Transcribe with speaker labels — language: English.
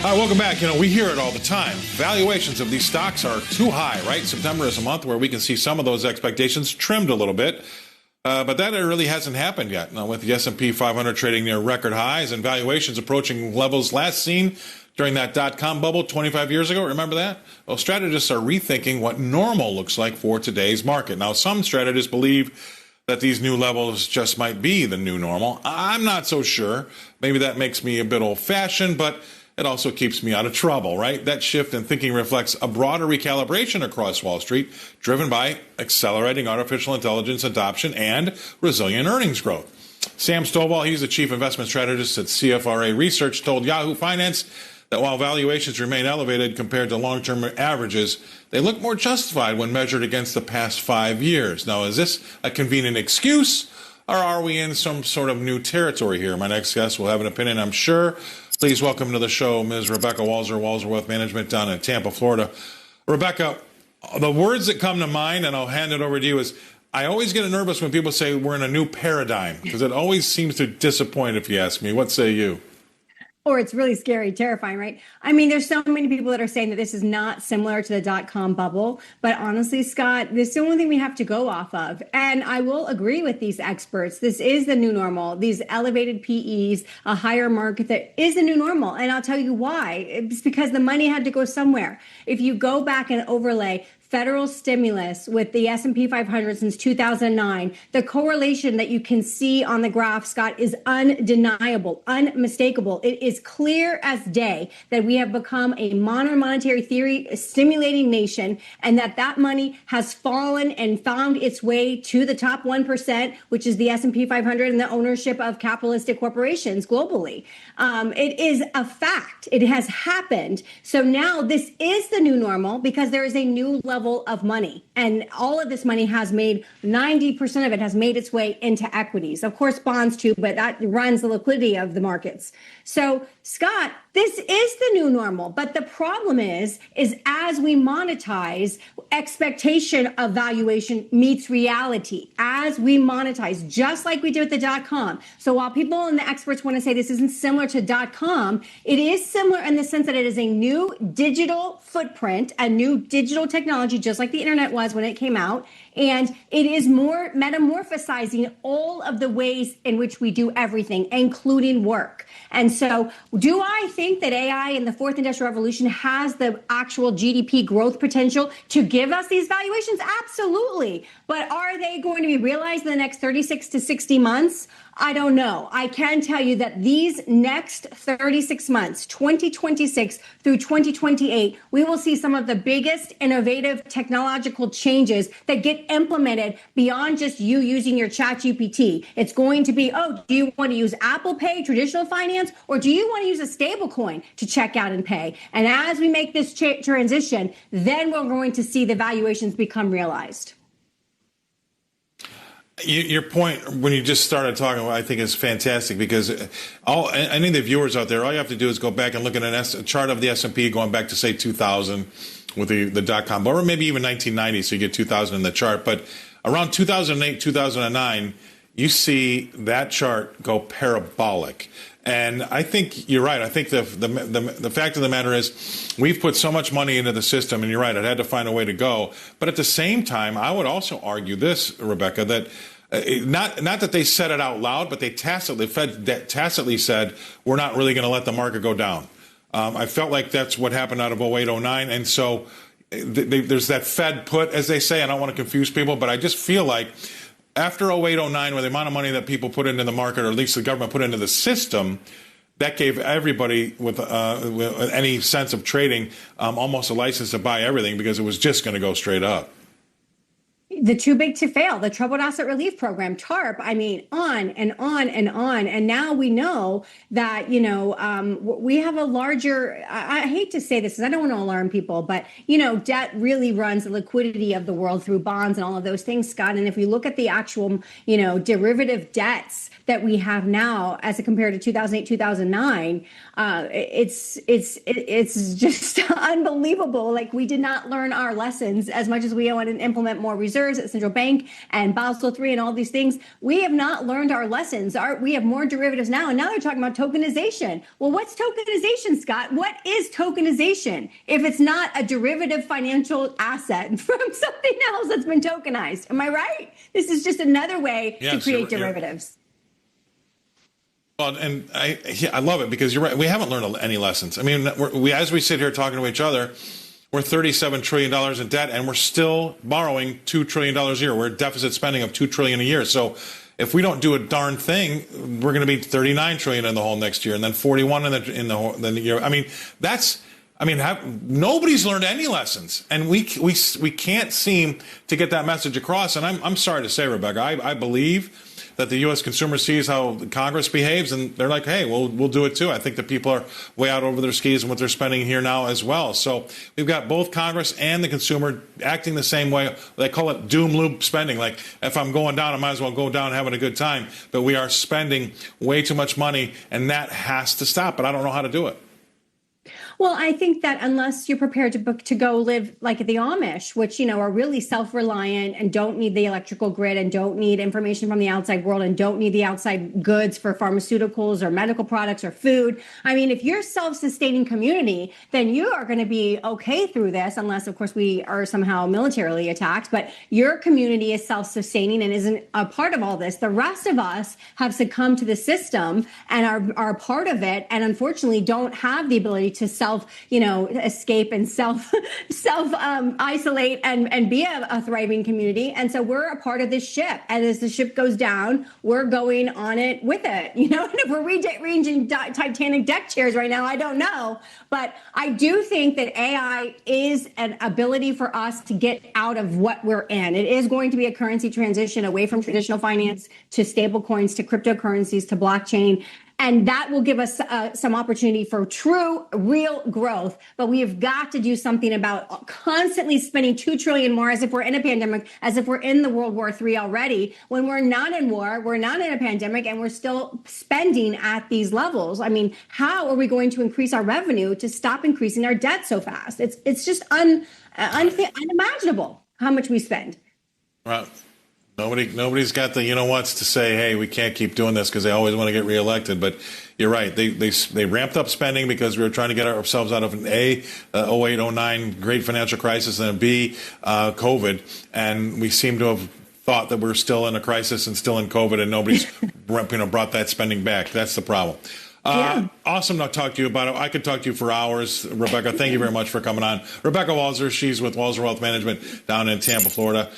Speaker 1: Hi, welcome back. We hear it all the time. Valuations of these stocks are too high, right? September is a month where we can see some of those expectations trimmed a little bit. But that really hasn't happened yet. Now, with the S&P 500 trading near record highs and valuations approaching levels last seen during that dot-com bubble 25 years ago. Remember that? Well, strategists are rethinking what normal looks like for today's market. Now, some strategists believe that these new levels just might be the new normal. I'm not so sure. Maybe that makes me a bit old-fashioned, but it also keeps me out of trouble, right? That shift in thinking reflects a broader recalibration across Wall Street, driven by accelerating artificial intelligence adoption and resilient earnings growth. Sam Stovall, he's the chief investment strategist at CFRA Research, told Yahoo Finance that while valuations remain elevated compared to long-term averages, they look more justified when measured against the past 5 years. Now, is this a convenient excuse, or are we in some sort of new territory here? My next guest will have an opinion, I'm sure. Please welcome to the show Ms. Rebecca Walser, Walser Wealth Management down in Tampa, Florida. Rebecca, the words that come to mind, and I'll hand it over to you, is I always get nervous when people say we're in a new paradigm, because it always seems to disappoint, if you ask me. What say you?
Speaker 2: Or it's really scary, terrifying, right? I mean, there's so many people that are saying that this is not similar to the dot-com bubble. But honestly, Scott, this is the only thing we have to go off of. And I will agree with these experts. This is the new normal. These elevated PEs, a higher market, that is the new normal. And I'll tell you why. It's because the money had to go somewhere. If you go back and overlay federal stimulus with the S&P 500 since 2009, the correlation that you can see on the graph, Scott, is undeniable, unmistakable. It is clear as day that we have become a modern monetary theory stimulating nation, and that money has fallen and found its way to the top 1%, which is the S&P 500 and the ownership of capitalistic corporations globally. It is a fact. It has happened. So now this is the new normal because there is a new level of money, and all of this money has made 90% of it has made its way into equities, of course bonds too, but that runs the liquidity of the markets. So Scott, this is the new normal, but the problem is as we monetize, expectation of valuation meets reality. As we monetize, just like we did with the dot-com. So while people and the experts want to say this isn't similar to dot-com, it is similar in the sense that it is a new digital footprint, a new digital technology, just like the internet was when it came out. And it is more metamorphosizing all of the ways in which we do everything, including work. And so do I think that AI in the fourth industrial revolution has the actual GDP growth potential to give us these valuations? Absolutely. But are they going to be realized in the next 36 to 60 months? I don't know. I can tell you that these next 36 months, 2026 through 2028, we will see some of the biggest innovative technological changes that get implemented beyond just you using your ChatGPT. It's going to be, do you want to use Apple Pay, traditional finance, or do you want to use a stable coin to check out and pay? And as we make this transition, then we're going to see the valuations become realized.
Speaker 1: Your point when you just started talking, I think is fantastic, because any of the viewers out there, all you have to do is go back and look at a chart of the S&P going back to, say, 2000 with the dot-com, or maybe even 1990, so you get 2000 in the chart. But around 2008, 2009, you see that chart go parabolic. And I think you're right. I think the fact of the matter is we've put so much money into the system, and you're right, it had to find a way to go. But at the same time, I would also argue this, Rebecca, that not that they said it out loud, but they tacitly said, we're not really going to let the market go down. I felt like that's what happened out of 08, 09. And so there's that Fed put, as they say. I don't want to confuse people, but I just feel like after 08, 09, with the amount of money that people put into the market, or at least the government put into the system, that gave everybody with any sense of trading almost a license to buy everything, because it was just going to go straight up.
Speaker 2: The too big to fail, the Troubled Asset Relief Program, TARP, I mean, on and on and on. And now we know that, we have a larger, I hate to say this because I don't want to alarm people, but, debt really runs the liquidity of the world through bonds and all of those things, Scott. And if we look at the actual, derivative debts that we have now as compared to 2008, 2009, it's just unbelievable. Like, we did not learn our lessons as much as we want to implement more reserves numbers at central bank and Basel III and all these things. We have not learned our lessons. We have more derivatives now, and now they're talking about tokenization. Well, what's tokenization, Scott? What is tokenization if it's not a derivative financial asset from something else that's been tokenized? Am I right? This is just another way to create derivatives.
Speaker 1: Well, and I love it because you're right. We haven't learned any lessons. I mean, as we sit here talking to each other, we're $37 trillion in debt, and we're still borrowing $2 trillion a year. We're at deficit spending of $2 trillion a year. So if we don't do a darn thing, we're going to be 39 trillion in the hole next year, and then 41 in the year. I mean, nobody's learned any lessons, and we can't seem to get that message across. And I'm sorry to say, Rebecca, I believe that the U.S. consumer sees how Congress behaves, and they're like, hey, we'll do it too. I think that people are way out over their skis and what they're spending here now as well. So we've got both Congress and the consumer acting the same way. They call it doom loop spending. Like, if I'm going down, I might as well go down having a good time. But we are spending way too much money, and that has to stop. But I don't know how to do it.
Speaker 2: Well, I think that unless you're prepared to go live like the Amish, which, are really self-reliant and don't need the electrical grid and don't need information from the outside world and don't need the outside goods for pharmaceuticals or medical products or food. I mean, if you're a self-sustaining community, then you are going to be okay through this, unless, of course, we are somehow militarily attacked. But your community is self-sustaining and isn't a part of all this. The rest of us have succumbed to the system and are part of it, and unfortunately don't have the ability to escape and self isolate and be a thriving community. And so we're a part of this ship. And as the ship goes down, we're going on it with it. And if we're rearranging Titanic deck chairs right now, I don't know. But I do think that AI is an ability for us to get out of what we're in. It is going to be a currency transition away from traditional finance to stable coins, to cryptocurrencies, to blockchain. And that will give us some opportunity for true, real growth. But we have got to do something about constantly spending $2 trillion more as if we're in a pandemic, as if we're in the World War III already, when we're not in war, we're not in a pandemic, and we're still spending at these levels. I mean, how are we going to increase our revenue to stop increasing our debt so fast? It's just unimaginable how much we spend.
Speaker 1: Well, Nobody's got the whats to say, hey, we can't keep doing this because they always want to get reelected. But you're right. They ramped up spending because we were trying to get ourselves out of an A, 08, 09 great financial crisis, and a B, COVID. And we seem to have thought that we're still in a crisis and still in COVID, and nobody's brought that spending back. That's the problem. Awesome to talk to you about it. I could talk to you for hours, Rebecca. Thank you very much for coming on. Rebecca Walser, she's with Walser Wealth Management down in Tampa, Florida.